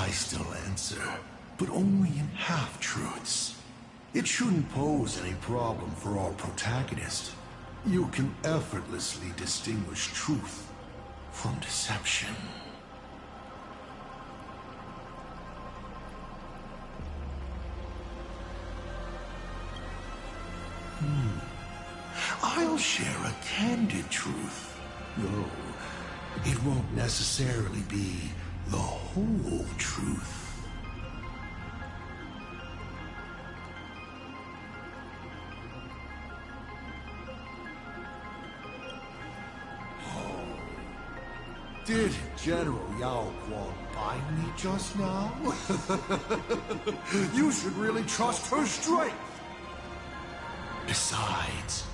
I still answer, but only in half-truths. It shouldn't pose any problem for our protagonist. You can effortlessly distinguish truth from deception. I'll share a candid truth, though it won't necessarily be the whole truth. Did General Yao Guang bind me just now? You should really trust her strength! Besides,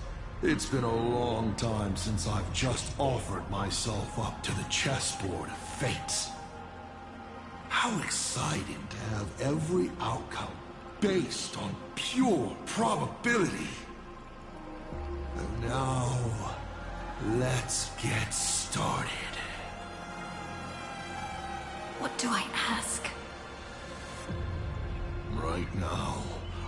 it's been a long time since I've just offered myself up to the chessboard of fate. How exciting to have every outcome based on pure probability. And now, let's get started. What do I ask? Right now,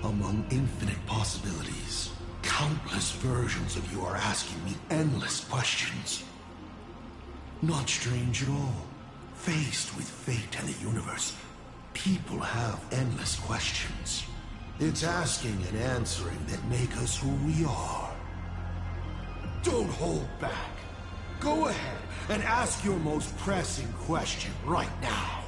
among infinite possibilities, countless versions of you are asking me endless questions. Not strange at all. Faced with fate and the universe, people have endless questions. It's asking and answering that make us who we are. Don't hold back. Go ahead and ask your most pressing question right now.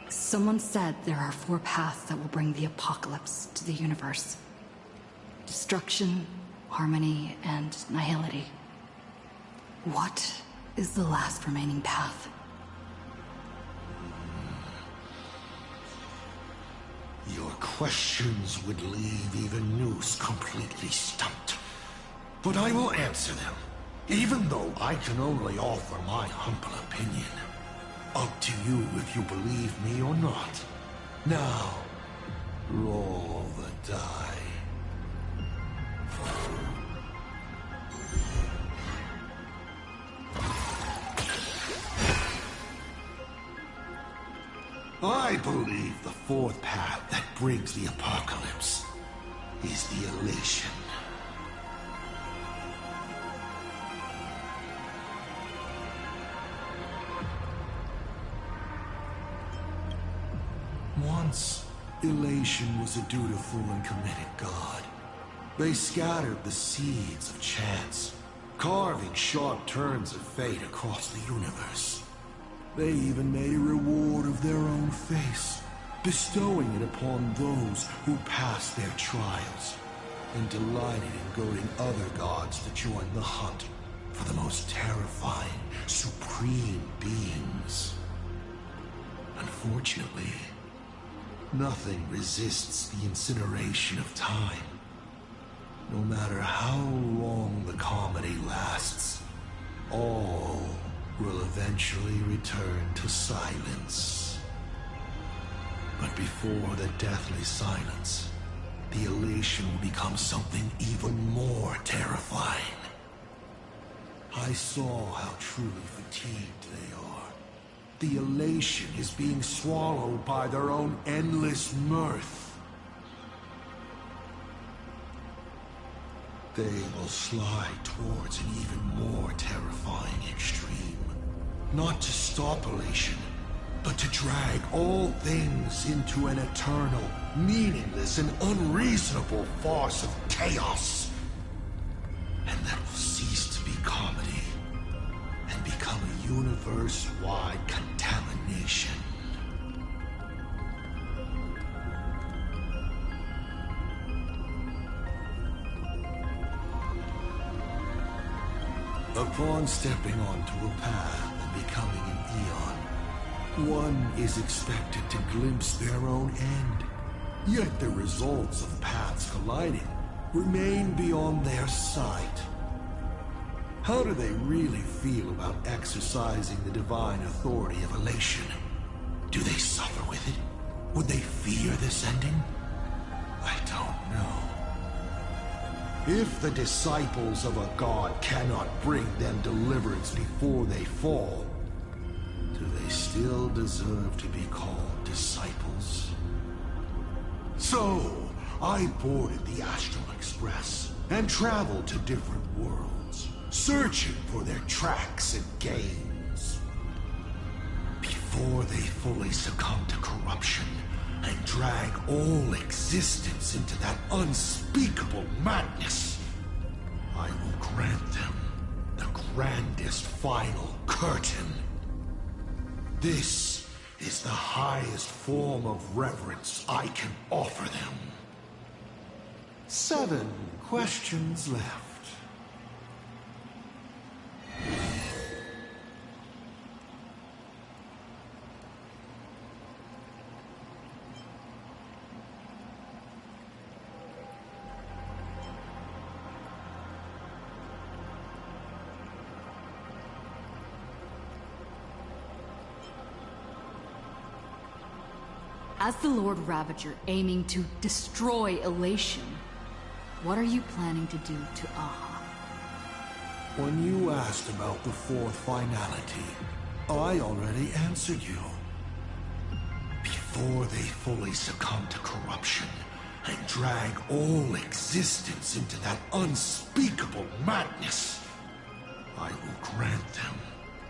Someone said there are 4 paths that will bring the apocalypse to the universe. Destruction, harmony, and nihility. What is the last remaining path? Your questions would leave even Noose completely stumped. But I will answer them, even though I can only offer my humble opinion. Up to you if you believe me or not. Now, roll the die. I believe the 4th path that brings the apocalypse is the elation. Once, elation was a dutiful and committed god. They scattered the seeds of chance, carving sharp turns of fate across the universe. They even made a reward of their own face, bestowing it upon those who passed their trials, and delighted in goading other gods to join the hunt for the most terrifying, supreme beings. Unfortunately, nothing resists the incineration of time. No matter how long the comedy lasts, all will eventually return to silence. But before the deathly silence, the elation will become something even more terrifying. I saw how truly fatigued they are. The elation is being swallowed by their own endless mirth. They will slide towards an even more terrifying extreme. Not to stop elation, but to drag all things into an eternal, meaningless, and unreasonable farce of chaos. And that will cease to be comedy and become a universe-wide contamination. Upon stepping onto a path and becoming an eon, one is expected to glimpse their own end, Yet the results of paths colliding remain beyond their sight. How do they really feel about exercising the divine authority of elation? Do they suffer with it? Would they fear this ending? I don't know. If the disciples of a god cannot bring them deliverance before they fall, do they still deserve to be called disciples? So, I boarded the Astral Express and traveled to different worlds, searching for their tracks and gains. Before they fully succumb to corruption and drag all existence into that unspeakable madness, I will grant them the grandest final curtain. This is the highest form of reverence I can offer them. 7 questions left. As the Lord Ravager aiming to destroy elation, what are you planning to do to Aha? When you asked about the 4th finality, I already answered you. Before they fully succumb to corruption and drag all existence into that unspeakable madness, I will grant them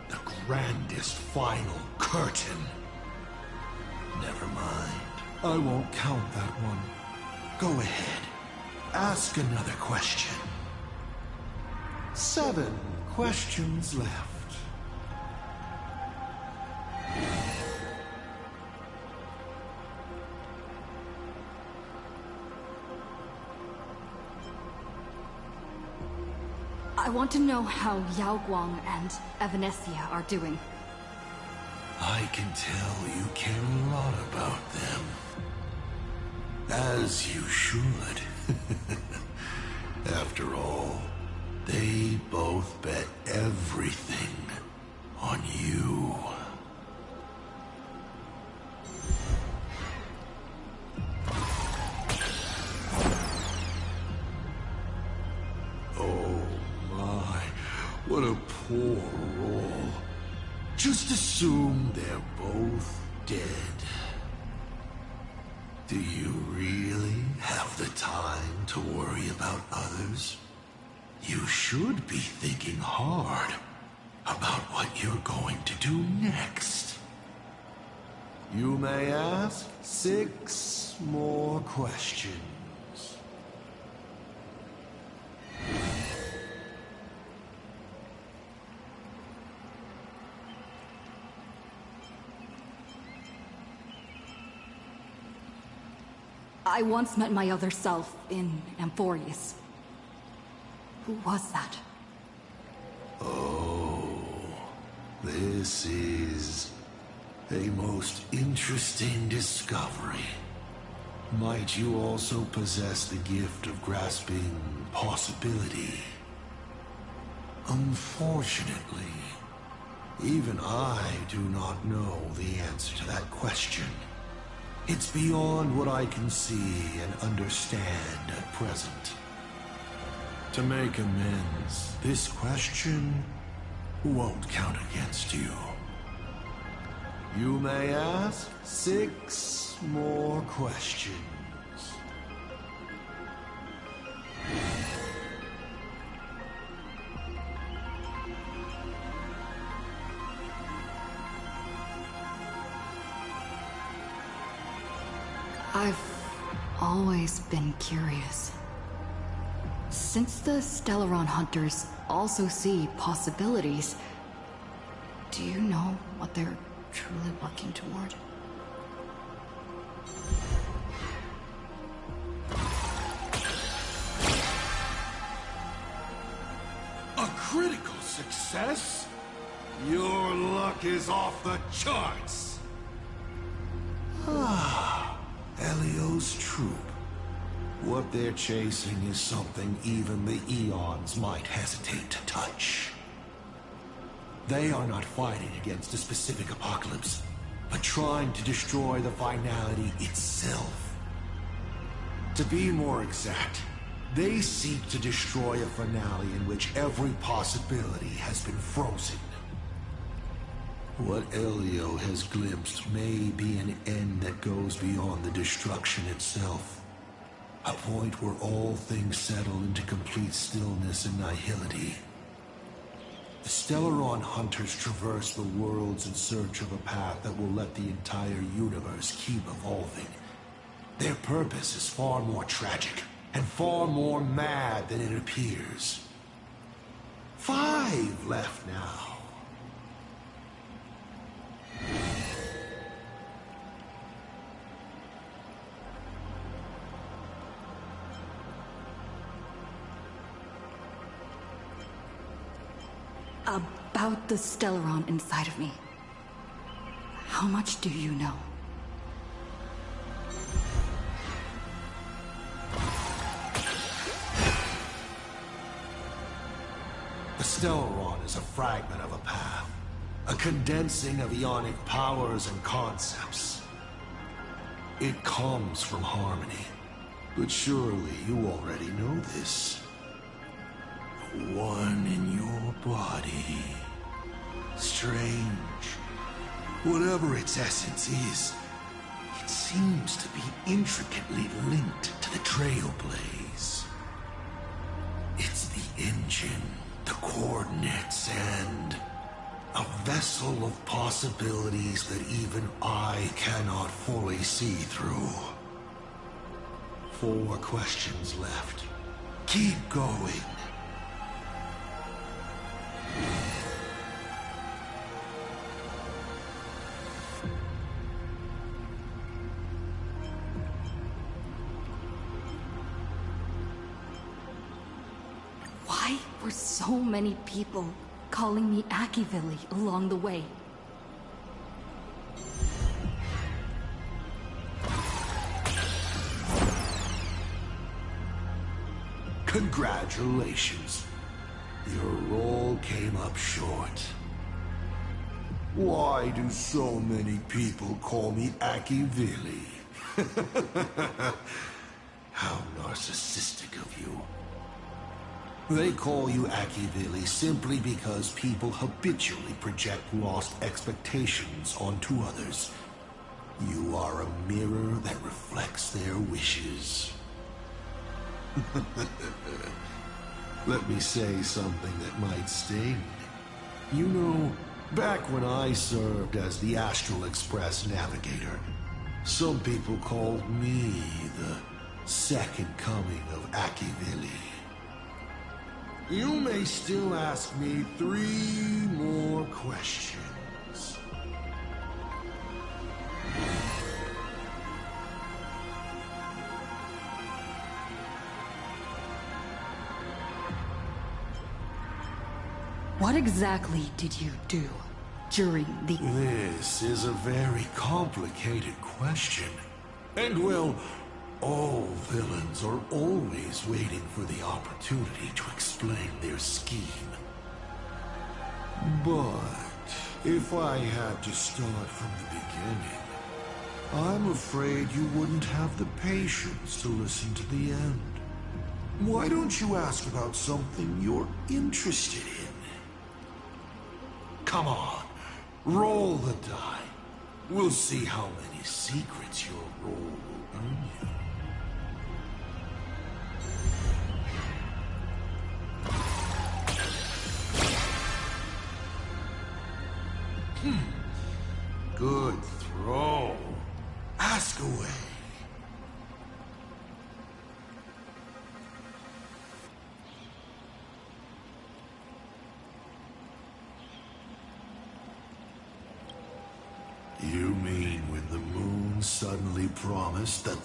the grandest final curtain. Never mind. I won't count that one. Go ahead. Ask another question. 7 questions left. I want to know how Yao Guang and Evanesia are doing. I can tell you care a lot about them. As you should. After all, they both bet everything on you. Oh my, what a poor roll. Just assume they're both dead. Do you really have the time to worry about others? You should be thinking hard about what you're going to do next. You may ask 6 more questions. I once met my other self in Amphorius. Who was that? Oh, this is a most interesting discovery. Might you also possess the gift of grasping possibility? Unfortunately, even I do not know the answer to that question. It's beyond what I can see and understand at present. To make amends, this question won't count against you. You may ask 6 more questions. I've always been curious. Since the Stellaron Hunters also see possibilities, do you know what they're truly working toward? A critical success? Your luck is off the charts. Elio's troop. What they're chasing is something even the Eons might hesitate to touch. They are not fighting against a specific apocalypse, but trying to destroy the finality itself. To be more exact, they seek to destroy a finale in which every possibility has been frozen. What Elio has glimpsed may be an end that goes beyond the destruction itself. A point where all things settle into complete stillness and nihility. The Stellaron hunters traverse the worlds in search of a path that will let the entire universe keep evolving. Their purpose is far more tragic and far more mad than it appears. 5 left now. About the Stellaron inside of me. How much do you know? The Stellaron is a fragment of a path, a condensing of ionic powers and concepts. It comes from harmony, but surely you already know this. The one in your body. Strange. Whatever its essence is, it seems to be intricately linked to the Trailblaze. It's the engine, the coordinates, and a vessel of possibilities that even I cannot fully see through. 4 questions left. Keep going. Why were so many people calling me Akivilli along the way? Congratulations. Your role came up short. Why do so many people call me Akivilli? How narcissistic of you. They call you Akivilli simply because people habitually project lost expectations onto others. You are a mirror that reflects their wishes. Let me say something that might sting. You know, back when I served as the Astral Express navigator, some people called me the second coming of Akivilli. You may still ask me 3 more questions. What exactly did you do during the... This is a very complicated question. And well, all villains are always waiting for the opportunity to explain their scheme. But if I had to start from the beginning, I'm afraid you wouldn't have the patience to listen to the end. Why don't you ask about something you're interested in? Come on, roll the die. We'll see how many secrets your roll will earn you. Good throw. Ask away. You mean when the moon suddenly promised that